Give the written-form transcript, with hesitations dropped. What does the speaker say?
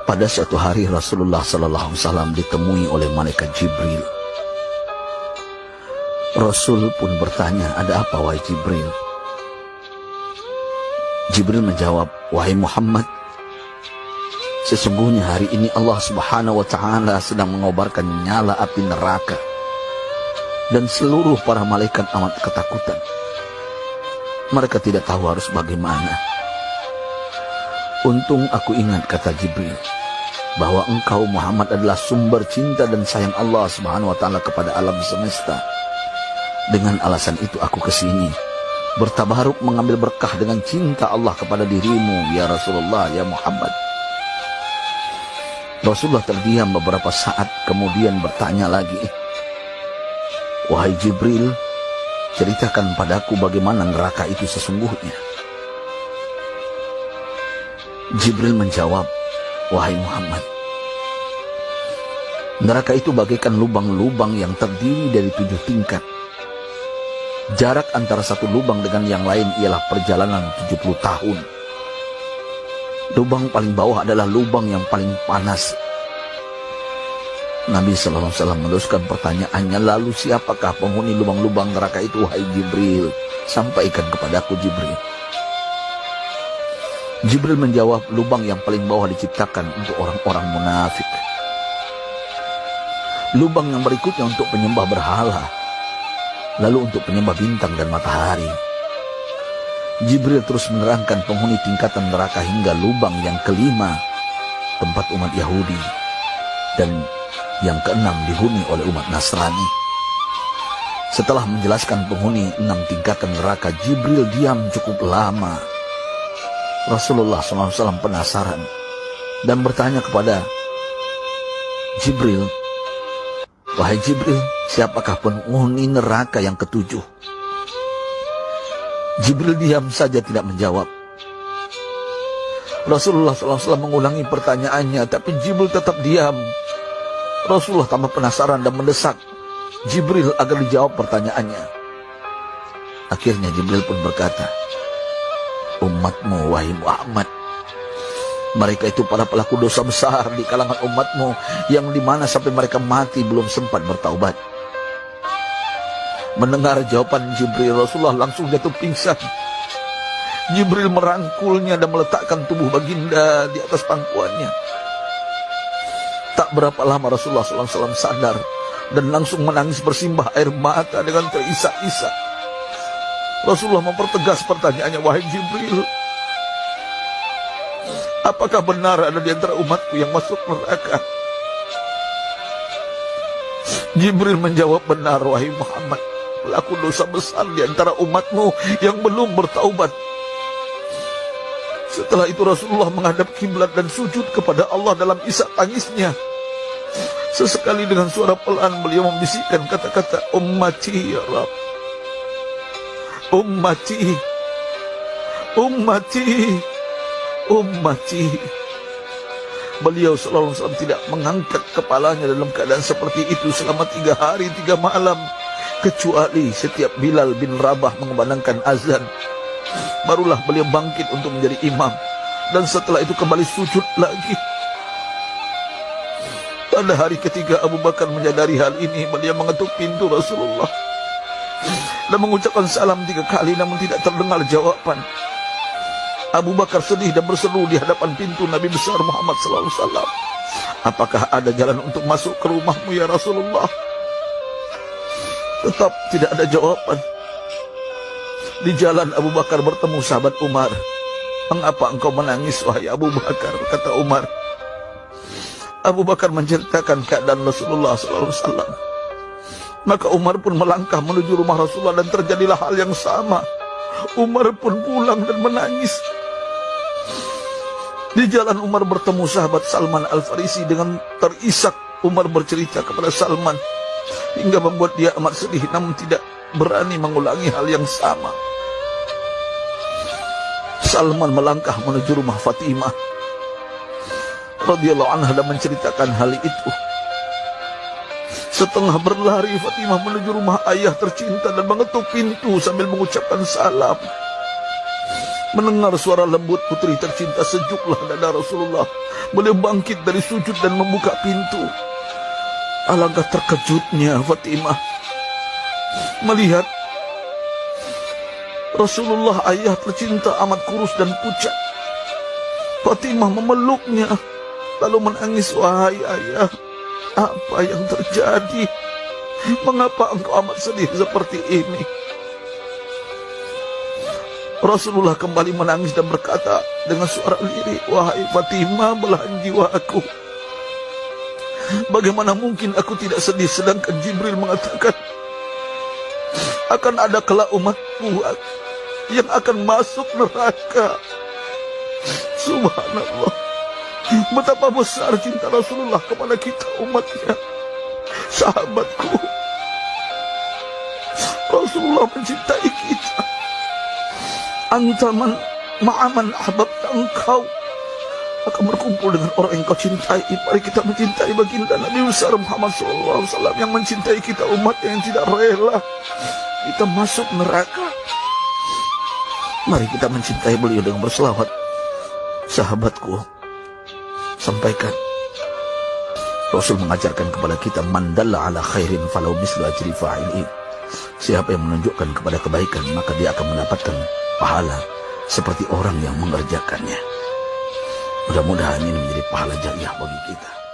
Pada suatu hari Rasulullah SAW ditemui oleh malaikat Jibril. Rasul pun bertanya, "Ada apa wahai Jibril?" Jibril menjawab, "Wahai Muhammad, sesungguhnya hari ini Allah Subhanahu wa Ta'ala sedang mengobarkan nyala api neraka, dan seluruh para malaikat amat ketakutan. Mereka tidak tahu harus bagaimana. Untung aku ingat," kata Jibril, "bahwa engkau Muhammad adalah sumber cinta dan sayang Allah Subhanahu wa Ta'ala kepada alam semesta. Dengan alasan itu aku kesini, bertabaruk mengambil berkah dengan cinta Allah kepada dirimu, ya Rasulullah, ya Muhammad." Rasulullah terdiam beberapa saat, kemudian bertanya lagi, "Wahai Jibril, ceritakan padaku bagaimana neraka itu sesungguhnya." Jibril menjawab, "Wahai Muhammad, neraka itu bagaikan lubang-lubang yang terdiri dari 7 tingkat. Jarak antara satu lubang dengan yang lain ialah perjalanan 70 tahun. Lubang paling bawah adalah lubang yang paling panas." Nabi SAW meneruskan pertanyaannya, "Lalu siapakah penghuni lubang-lubang neraka itu, wahai Jibril? Sampaikan kepadaku, Jibril." Jibril menjawab, "Lubang yang paling bawah diciptakan untuk orang-orang munafik. Lubang yang berikutnya untuk penyembah berhala, lalu untuk penyembah bintang dan matahari." Jibril terus menerangkan penghuni tingkatan neraka hingga lubang yang kelima, tempat umat Yahudi, dan yang keenam dihuni oleh umat Nasrani. Setelah menjelaskan penghuni 6 tingkatan neraka, Jibril diam cukup lama. Rasulullah SAW penasaran dan bertanya kepada Jibril, "Wahai Jibril, siapakah penghuni neraka yang ke-7?" Jibril diam saja tidak menjawab. Rasulullah SAW mengulangi pertanyaannya, tapi Jibril tetap diam. Rasulullah tambah penasaran dan mendesak Jibril agar dijawab pertanyaannya. Akhirnya Jibril pun berkata, "Umatmu, wahai Muhammad, mereka itu para pelaku dosa besar di kalangan umatmu, yang dimana sampai mereka mati belum sempat bertaubat." Mendengar jawaban Jibril, Rasulullah langsung jatuh pingsan. Jibril merangkulnya dan meletakkan tubuh baginda di atas pangkuannya. Tak berapa lama Rasulullah SAW sadar dan langsung menangis bersimbah air mata dengan terisak-isak. Rasulullah mempertegas pertanyaannya, "Wahai Jibril, apakah benar ada di antara umatku yang masuk neraka?" Jibril menjawab, "Benar, wahai Muhammad, pelaku dosa besar di antara umatmu yang belum bertaubat." Setelah itu Rasulullah menghadap kiblat dan sujud kepada Allah dalam isak tangisnya. Sesekali dengan suara pelan beliau membisikkan kata-kata, "Ummati ya Rabb, ummati, ummati, ummati." Beliau SAW tidak mengangkat kepalanya dalam keadaan seperti itu selama 3 hari 3 malam, kecuali setiap Bilal bin Rabah mengumandangkan azan, barulah beliau bangkit untuk menjadi imam, dan setelah itu kembali sujud lagi. Pada hari ketiga Abu Bakar menyadari hal ini, beliau mengetuk pintu Rasulullah dan mengucapkan salam 3 kali, namun tidak terdengar jawaban. Abu Bakar sedih dan berseru di hadapan pintu Nabi besar Muhammad SAW, "Apakah ada jalan untuk masuk ke rumahmu ya Rasulullah?" Tetap tidak ada jawaban. Di jalan Abu Bakar bertemu sahabat Umar. "Mengapa engkau menangis, wahai Abu Bakar?" kata Umar. Abu Bakar menceritakan keadaan Rasulullah SAW. Maka Umar pun melangkah menuju rumah Rasulullah dan terjadilah hal yang sama. Umar pun pulang dan menangis. Di jalan Umar bertemu sahabat Salman Al-Farisi. Dengan terisak Umar bercerita kepada Salman hingga membuat dia amat sedih, namun tidak berani mengulangi hal yang sama. Salman melangkah menuju rumah Fatimah radhiyallahu anha dan menceritakan hal itu. Setengah berlari Fatimah menuju rumah ayah tercinta dan mengetuk pintu sambil mengucapkan salam. Mendengar suara lembut putri tercinta, sejuklah dada Rasulullah. Beliau bangkit dari sujud dan membuka pintu. Alangkah terkejutnya Fatimah melihat Rasulullah, ayah tercinta, amat kurus dan pucat. Fatimah memeluknya lalu menangis. Wahai ayah, apa yang terjadi? Mengapa engkau amat sedih seperti ini? Rasulullah kembali menangis dan berkata dengan suara lirih, wahai Fatimah, belahan jiwaku, bagaimana mungkin aku tidak sedih sedangkan Jibril mengatakan akan ada kelak umatku yang akan masuk neraka. Subhanallah, betapa besar cinta Rasulullah kepada kita umatnya. Sahabatku, Rasulullah mencintai kita. Antaman ma'aman ahbabta, engkau akan berkumpul dengan orang yang kau cintai. Mari kita mencintai baginda Nabi besar Muhammad SAW yang mencintai kita, umat yang tidak rela kita masuk neraka. Mari kita mencintai beliau dengan berselawat. Sahabatku, sampaikan, Rasul mengajarkan kepada kita, mandalla ala khairin falau mislu ajri fa'ilin. Siapa yang menunjukkan kepada kebaikan, maka dia akan mendapatkan pahala seperti orang yang mengerjakannya. Mudah-mudahan ini menjadi pahala jariah bagi kita.